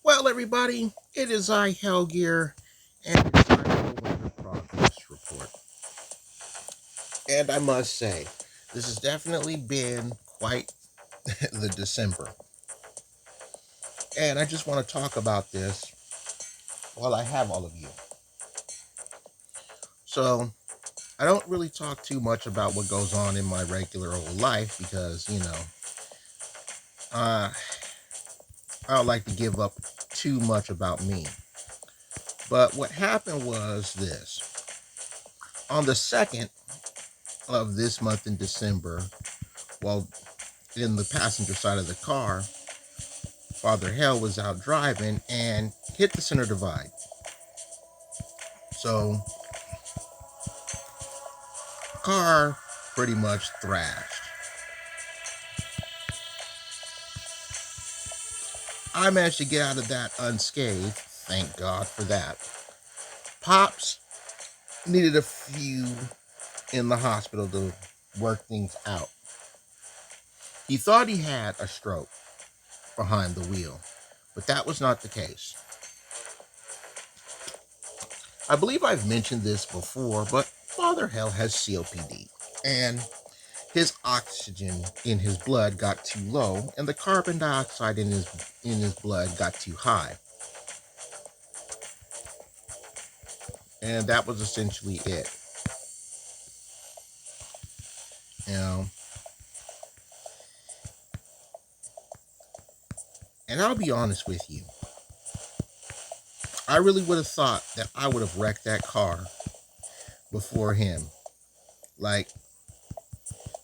Well, everybody, it is I, Hellgear, and it's time for Weather Progress Report. And I must say, this has definitely been quite the December. And I just want to talk about this while I have all of you. So, I don't really talk too much about what goes on in my regular old life because, uh, I don't like to give up too much about me. But what happened was this. On the 2nd of this month in December, while in the passenger side of the car, Father Hell was out driving and hit the center divide. So, car pretty much thrashed. I managed to get out of that unscathed, thank God for that. Pops needed a few in the hospital to work things out. He thought he had a stroke behind the wheel, but that was not the case. I believe I've mentioned this before, but Father Hell has COPD, and his oxygen in his blood got too low, and the carbon dioxide in his blood got too high. And that was essentially it. You know. And I'll be honest with you. I really would have thought that I would have wrecked that car before him. Like,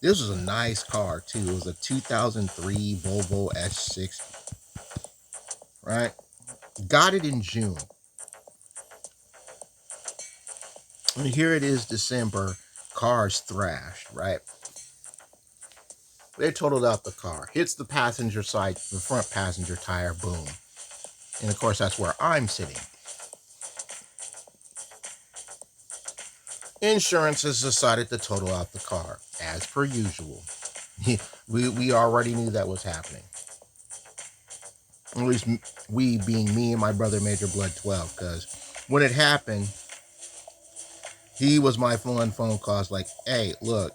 this was a nice car too. It was a 2003 Volvo S60. Right? Got it in June. And here it is, December. Car's thrashed, right? They totaled out the car. Hits the passenger side, the front passenger tire, boom. And of course, that's where I'm sitting. Insurance has decided to total out the car, as per usual. we already knew that was happening. At least we being me and my brother Major Blood 12, because when it happened, he was my phone calls like, hey, look,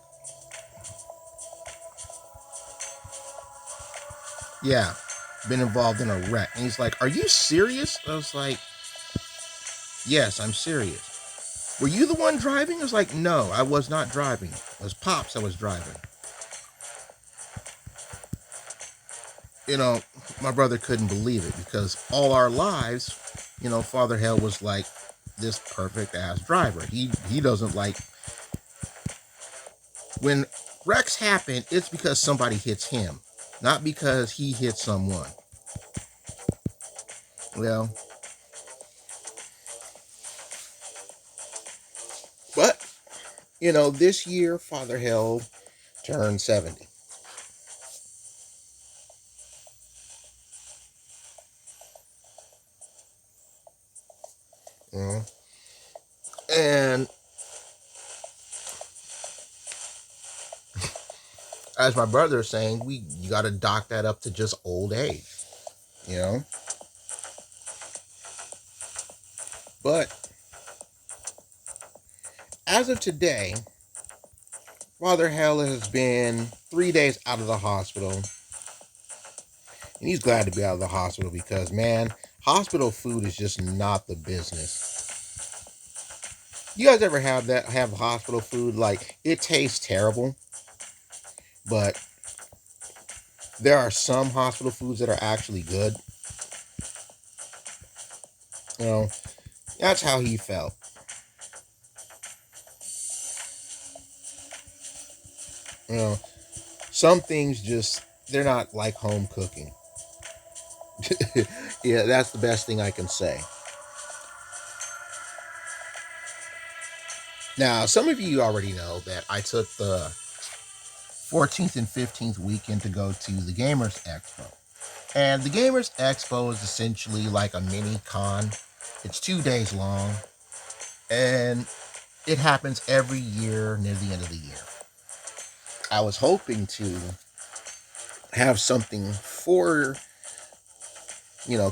yeah, been involved in a wreck. And he's like, are you serious? I was like, yes, I'm serious. Were you the one driving? I was like, no, I was not driving. It was Pops that was driving. You know, my brother couldn't believe it because all our lives, Father Hell was like this perfect ass driver. He doesn't like when wrecks happen, it's because somebody hits him, not because he hits someone. Well, but this year Father Hell turned 70. You know? And as my brother is saying, you got to dock that up to just old age, you know. But as of today, Father Hell has been 3 days out of the hospital, and he's glad to be out of the hospital because, man, hospital food is just not the business. You guys ever have hospital food? Like, it tastes terrible, but there are some hospital foods that are actually good. You know, that's how he felt. You know, some things just, they're not like home cooking. Yeah, that's the best thing I can say. Now, some of you already know that I took the 14th and 15th weekend to go to the Gamers Expo. And the Gamers Expo is essentially like a mini con. It's 2 days long, and it happens every year near the end of the year. I was hoping to have something for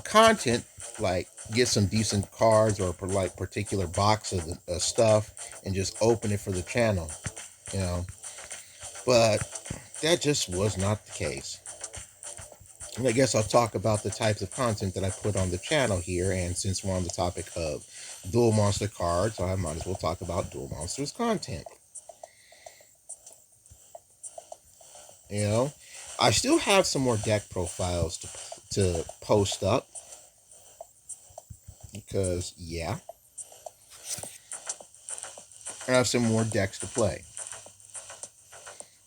content, like get some decent cards or like particular box of the stuff and just open it for the channel, you know. But that just was not the case. And I guess I'll talk about the types of content that I put on the channel here. And since we're on the topic of Duel Monster cards, I might as well talk about Duel Monsters content. You know, I still have some more deck profiles to post up because, yeah, I have some more decks to play.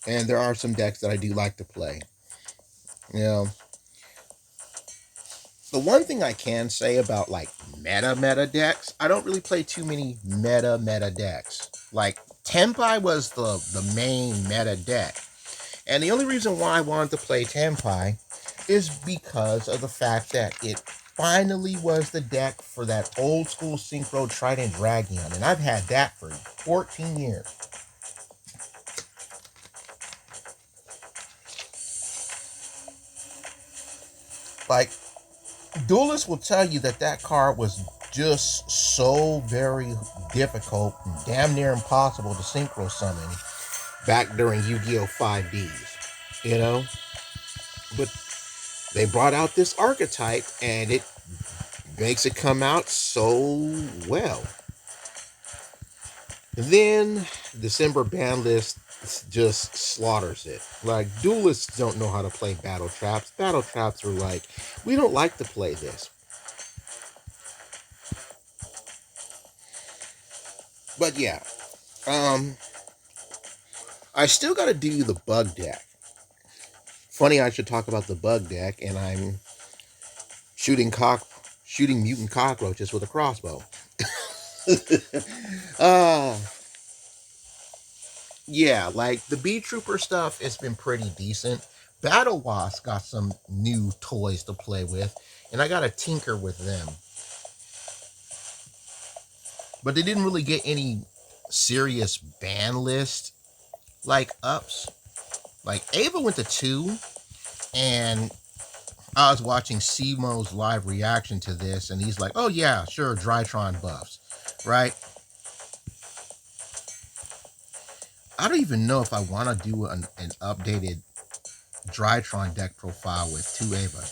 And there are some decks that I do like to play. You know, the one thing I can say about like meta decks, I don't really play too many meta decks. Like Tenpai was the main meta deck. And the only reason why I wanted to play Tenpai is because of the fact that it finally was the deck for that old school Synchro Trident Dragon. And I've had that for 14 years. Like, Duelists will tell you that that card was just so very difficult and damn near impossible to synchro summon back during Yu-Gi-Oh! 5Ds, you know? But they brought out this archetype and it makes it come out so well. And then December ban list just slaughters it. Like, duelists don't know how to play battle traps. Battle traps are like, we don't like to play this. But yeah, I still got to do the bug deck. Funny, I should talk about the bug deck, and I'm shooting mutant cockroaches with a crossbow. uh yeah, like the Bee Trooper stuff, it's been pretty decent. Battle Wasp got some new toys to play with, and I got to tinker with them. But they didn't really get any serious ban list like ups. Like Ava went to 2, and I was watching Simo's live reaction to this, and he's like, "Oh yeah, sure, Drytron buffs, right?" I don't even know if I want to do an updated Drytron deck profile with 2 Ava.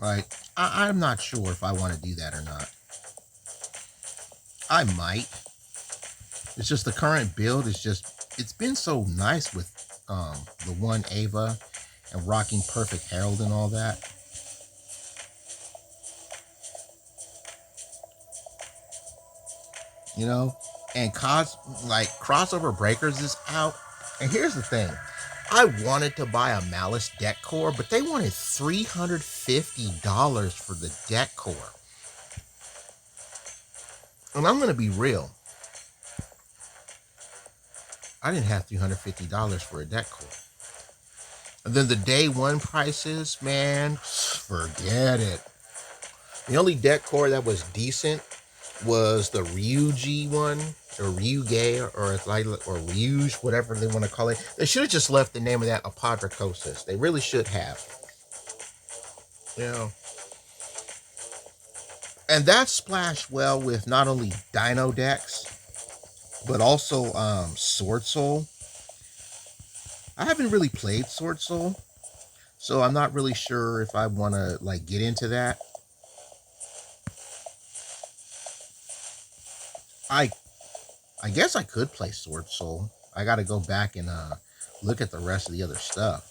Like, I'm not sure if I want to do that or not. I might. It's just the current build is just, it's been so nice with the 1 Ava and rocking Perfect Herald and all that. You know? And Crossover Breakers is out. And here's the thing. I wanted to buy a Malice deck core, but they wanted $350 for the deck core. And I'm going to be real. I didn't have $350 for a deck core. And then the day one prices, man, forget it. The only deck core that was decent was the Ryuji one, or Ryuge, or Ryuge, whatever they want to call it. They should have just left the name of that Apodracosis. They really should have. You know. And that splashed well with not only Dino decks, but also Sword Soul. I haven't really played Sword Soul, so I'm not really sure if I want to like get into that. I guess I could play Sword Soul. I got to go back and look at the rest of the other stuff.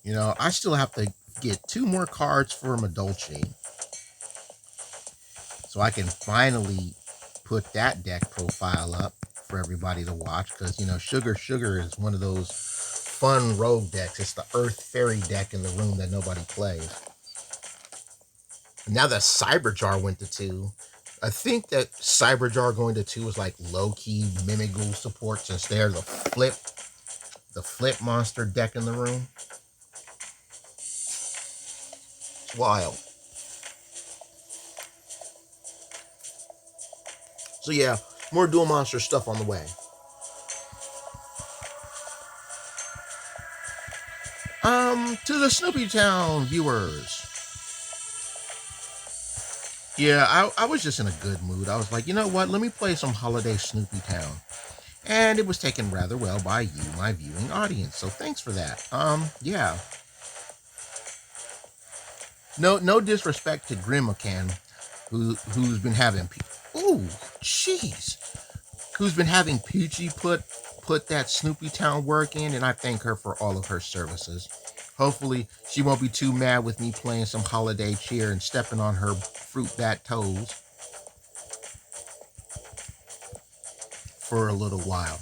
You know, I still have to get 2 more cards for Madolche, so I can finally put that deck profile up for everybody to watch. Because, you know, Sugar is one of those fun rogue decks. It's the Earth Fairy deck in the room that nobody plays. Now that Cyberjar went to 2, I think that Cyberjar going to 2 is like low-key Mimigul support, since they're the flip monster deck in the room. It's wild. So yeah, more Duel Monster stuff on the way. To the Snoopy Town viewers. Yeah, I was just in a good mood. I was like, you know what? Let me play some Holiday Snoopy Town. And it was taken rather well by you, my viewing audience. So thanks for that. Yeah. No disrespect to Grimacan, who's been having ooh, jeez. Who's been having Peachy put that Snoopy Town work in, and I thank her for all of her services. Hopefully, she won't be too mad with me playing some holiday cheer and stepping on her fruit bat toes for a little while.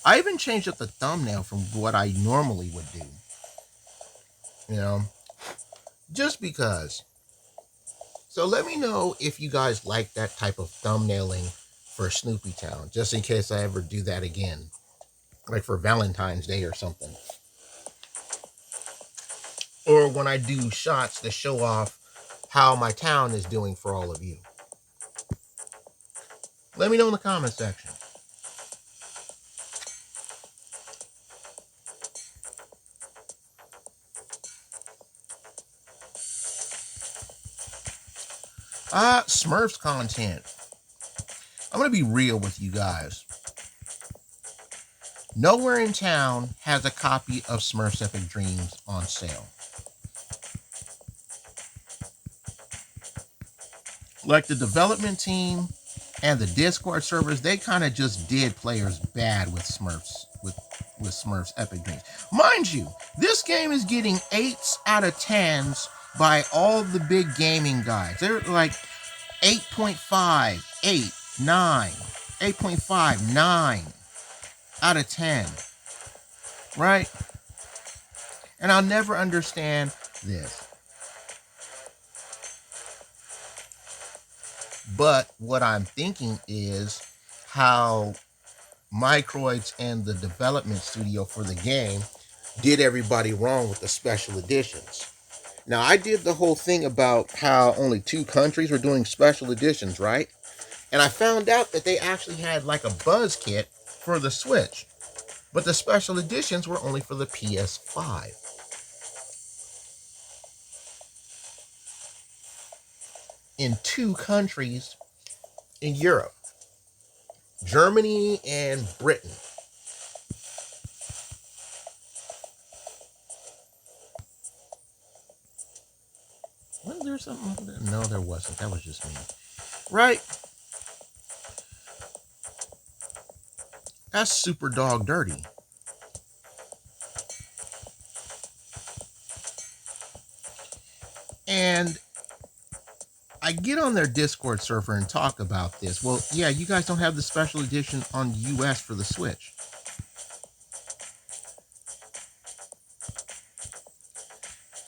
I even changed up the thumbnail from what I normally would do. You know, just because. So let me know if you guys like that type of thumbnailing for Snoopy Town, just in case I ever do that again, like for Valentine's Day or something. Or when I do shots to show off how my town is doing for all of you. Let me know in the comment section. Smurfs content. I'm going to be real with you guys. Nowhere in town has a copy of Smurfs Epic Dreams on sale. Like the development team and the Discord servers, they kind of just did players bad with Smurfs, with Smurfs Epic Dreams. Mind you, this game is getting 8s out of 10s by all the big gaming guys. They're like 8.5, 8, 9, 8.5, 9 out of 10. Right? And I'll never understand this. But what I'm thinking is how Microids and the development studio for the game did everybody wrong with the special editions. Now, I did the whole thing about how only 2 countries were doing special editions, right? And I found out that they actually had like a buzz kit for the Switch, but the special editions were only for the PS5. In 2 countries in Europe, Germany and Britain. Wasn't there something? No, there wasn't. That was just me. Right? That's super dog dirty. And I get on their Discord server and talk about this. Well, yeah, you guys don't have the special edition on US for the Switch.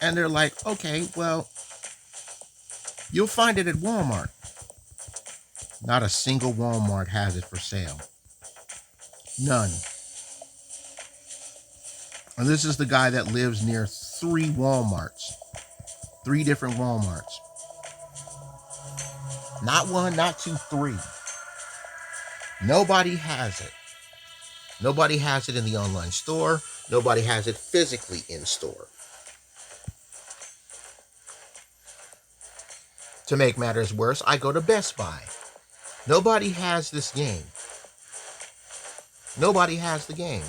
And they're like, okay, well, you'll find it at Walmart. Not a single Walmart has it for sale. None. And this is the guy that lives near 3 Walmarts. 3 different Walmarts. Not 1, not 2, 3. Nobody has it. Nobody has it in the online store. Nobody has it physically in store. To make matters worse, I go to Best Buy. Nobody has this game. Nobody has the game.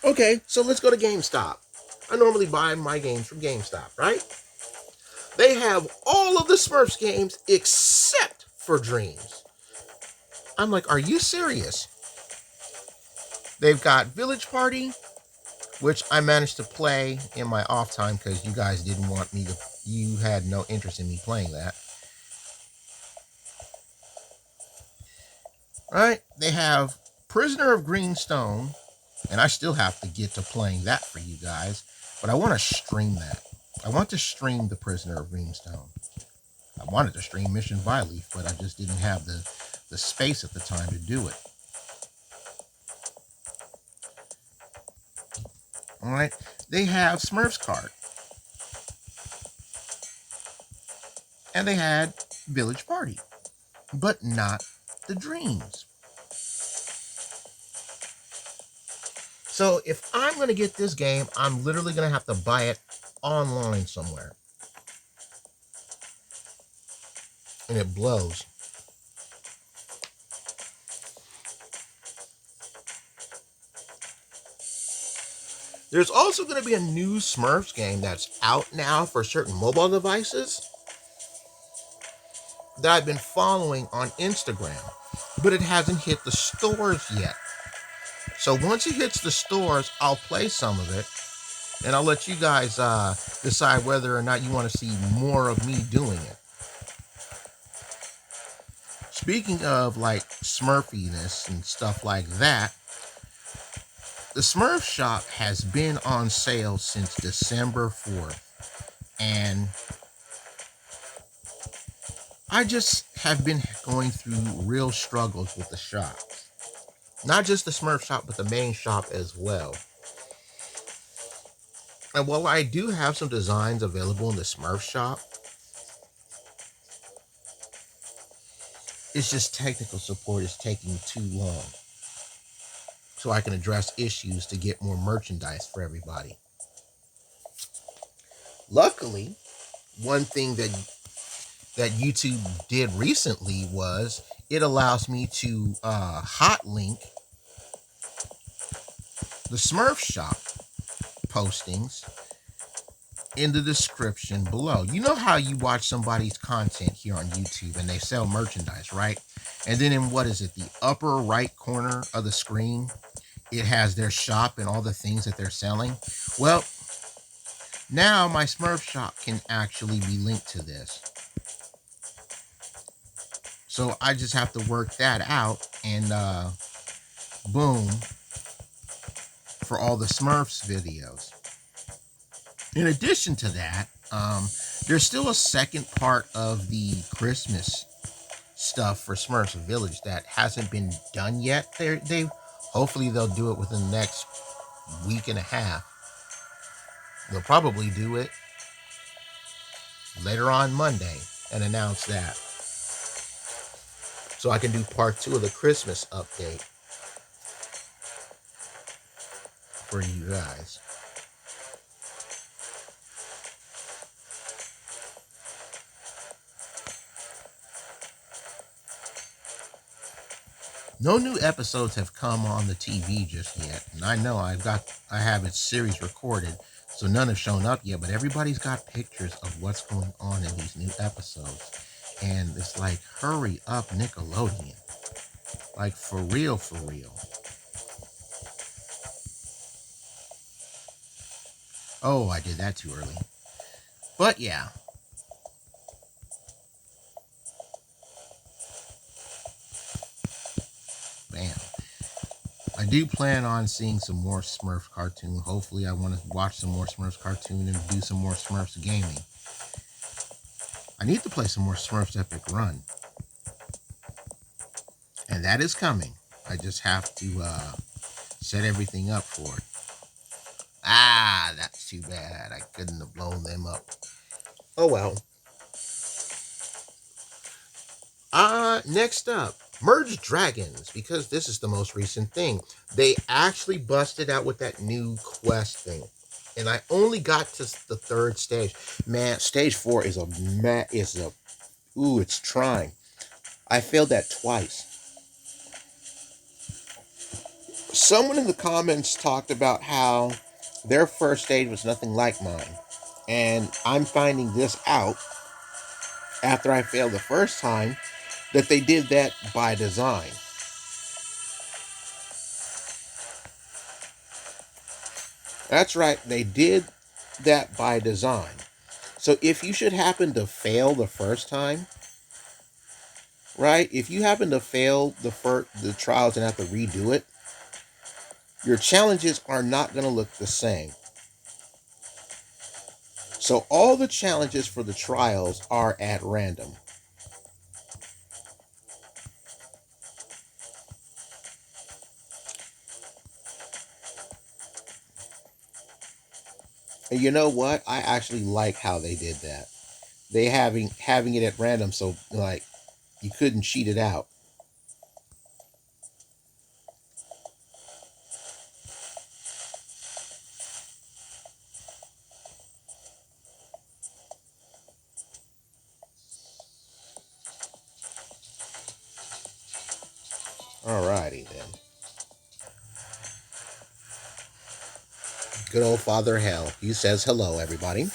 Okay, so let's go to GameStop. I normally buy my games from GameStop, right? They have all of the Smurfs games except for Dreams. I'm like, are you serious? They've got Village Party, which I managed to play in my off time because you guys didn't want me to, you had no interest in me playing that. Right? They have Prisoner of Greenstone, and I still have to get to playing that for you guys, but I want to stream that. I want to stream the Prisoner of Greenstone. I wanted to stream Mission Byleaf, but I just didn't have the space at the time to do it. All right, they have Smurfs Card, and they had Village Party, but not the Dreams. So if I'm going to get this game, I'm literally going to have to buy it online somewhere. And it blows. There's also going to be a new Smurfs game that's out now for certain mobile devices that I've been following on Instagram, but it hasn't hit the stores yet. So once it hits the stores, I'll play some of it, and I'll let you guys decide whether or not you want to see more of me doing it. Speaking of like Smurfiness and stuff like that, the Smurf shop has been on sale since December 4th, and I just have been going through real struggles with the shop. Not just the Smurf shop, but the main shop as well. And while I do have some designs available in the Smurf shop, it's just technical support is taking too long. So I can address issues to get more merchandise for everybody. Luckily, one thing that YouTube did recently was it allows me to hot link the Smurf shop postings in the description below. You know how you watch somebody's content here on YouTube and they sell merchandise, right? And then in what is it, the upper right corner of the screen, it has their shop and all the things that they're selling. Well, now my Smurf shop can actually be linked to this. So I just have to work that out and boom, for all the Smurfs videos. In addition to that, there's still a second part of the Christmas stuff for Smurfs Village that hasn't been done yet. They hopefully they'll do it within the next week and a half. They'll probably do it later on Monday and announce that. So I can do part 2 of the Christmas update for you guys. No new episodes have come on the TV just yet, and I know I have its series recorded, so none have shown up yet, but everybody's got pictures of what's going on in these new episodes. And it's like, hurry up, Nickelodeon. Like, for real, for real. Oh, I did that too early. But yeah. Bam. I do plan on seeing some more Smurf cartoon. Hopefully I want to watch some more Smurfs cartoon and do some more Smurfs gaming. I need to play some more Smurfs Epic Run. And that is coming. I just have to set everything up for it. Ah, that's too bad. I couldn't have blown them up. Oh well. Next up, Merge Dragons, because this is the most recent thing. They actually busted out with that new quest thing. And I only got to the 3rd stage. Man, stage 4 is it's trying. I failed that twice. Someone in the comments talked about how their first stage was nothing like mine. And I'm finding this out after I failed the first time that they did that by design. That's right, they did that by design. So if you should happen to fail the first time, right? If you happen to fail the trials and have to redo it, your challenges are not going to look the same. So all the challenges for the trials are at random. And you know what? I actually like how they did that. They having it at random, so like you couldn't cheat it out. Alrighty then. Good old Father Hell. He says hello, everybody.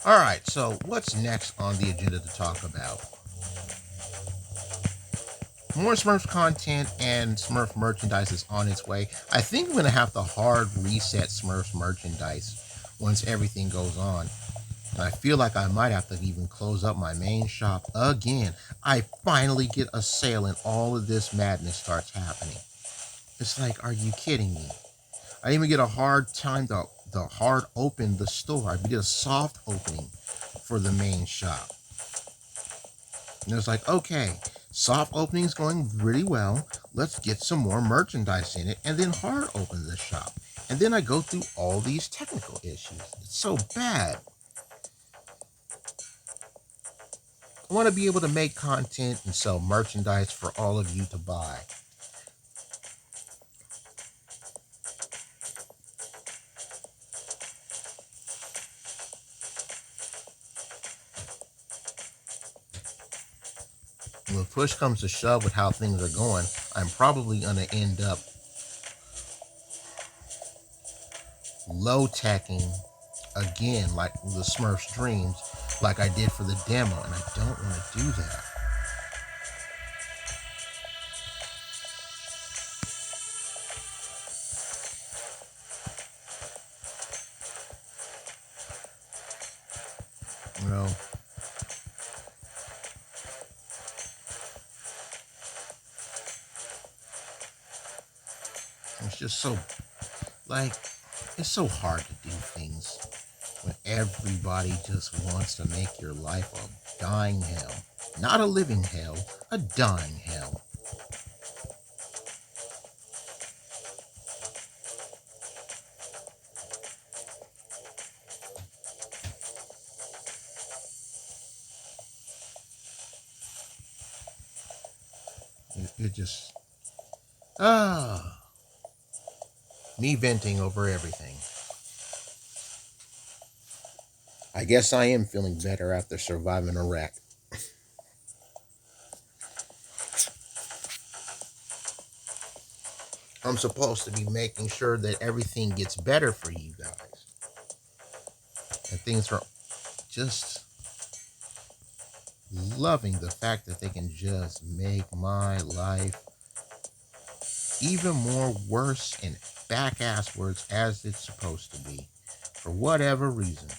Alright, so what's next on the agenda to talk about? More Smurf content and Smurf merchandise is on its way. I think I'm going to have to hard reset Smurf merchandise once everything goes on. And I feel like I might have to even close up my main shop again. I finally get a sale and all of this madness starts happening. It's like, are you kidding me? I didn't even get a hard time to hard open the store. I did a soft opening for the main shop. And it's like, okay, soft opening's going really well. Let's get some more merchandise in it and then hard open the shop. And then I go through all these technical issues. It's so bad. I want to be able to make content and sell merchandise for all of you to buy. When push comes to shove with how things are going, I'm probably going to end up low-teching again like the Smurfs Dreams like I did for the demo, and I don't want to do that. You know, it's just so, like, it's so hard to do things when everybody just wants to make your life a dying hell. Not a living hell, a dying hell. It just, me venting over everything. I guess I am feeling better after surviving Iraq. I'm supposed to be making sure that everything gets better for you guys. And things are just loving the fact that they can just make my life even more worse and back-ass words as it's supposed to be. For whatever reason.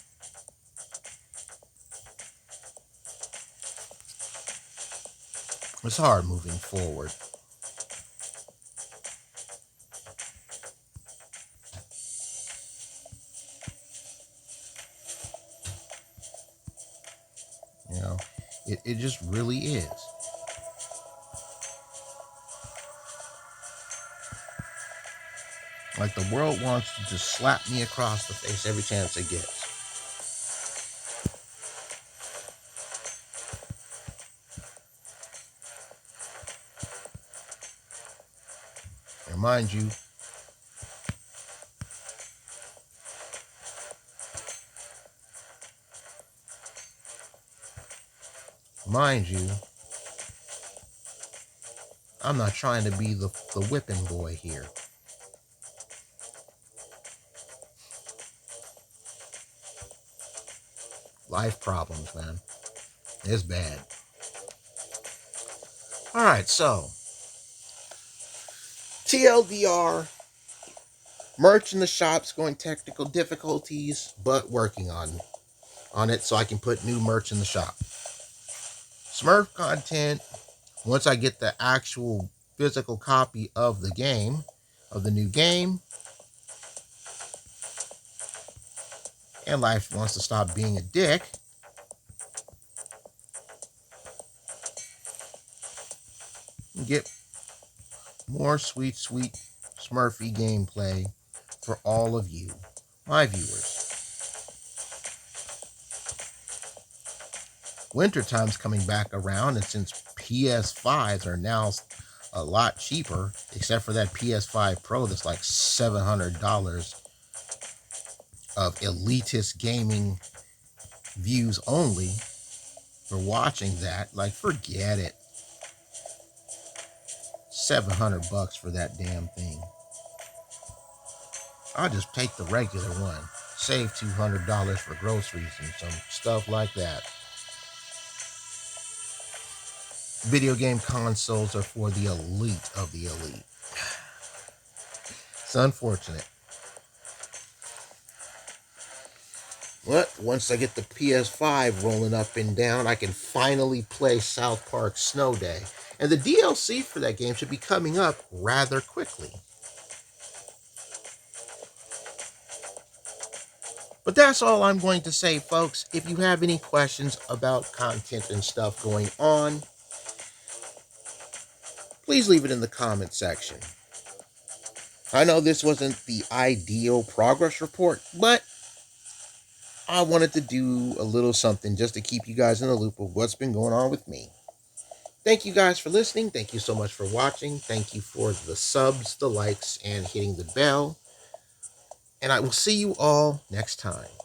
It's hard moving forward. You know, it just really is. Like the world wants to just slap me across the face every chance it gets. And mind you, I'm not trying to be the whipping boy here. Life problems, man. It's bad. Alright, so TLDR, merch in the shops going technical difficulties, but working on it so I can put new merch in the shop. Smurf content, once I get the actual physical copy of the game, of the new game, and life wants to stop being a dick, and get more sweet, sweet Smurfy gameplay for all of you, my viewers. Wintertime's coming back around, and since PS5s are now a lot cheaper, except for that PS5 Pro that's like $700, of elitist gaming views only for watching that. Like, forget it. $700 for that damn thing. I'll just take the regular one. Save $200 for groceries and some stuff like that. Video game consoles are for the elite of the elite. It's unfortunate. But once I get the PS5 rolling up and down, I can finally play South Park Snow Day. And the DLC for that game should be coming up rather quickly. But that's all I'm going to say, folks. If you have any questions about content and stuff going on, please leave it in the comment section. I know this wasn't the ideal progress report, but I wanted to do a little something just to keep you guys in the loop of what's been going on with me. Thank you guys for listening. Thank you so much for watching. Thank you for the subs, the likes, and hitting the bell. And I will see you all next time.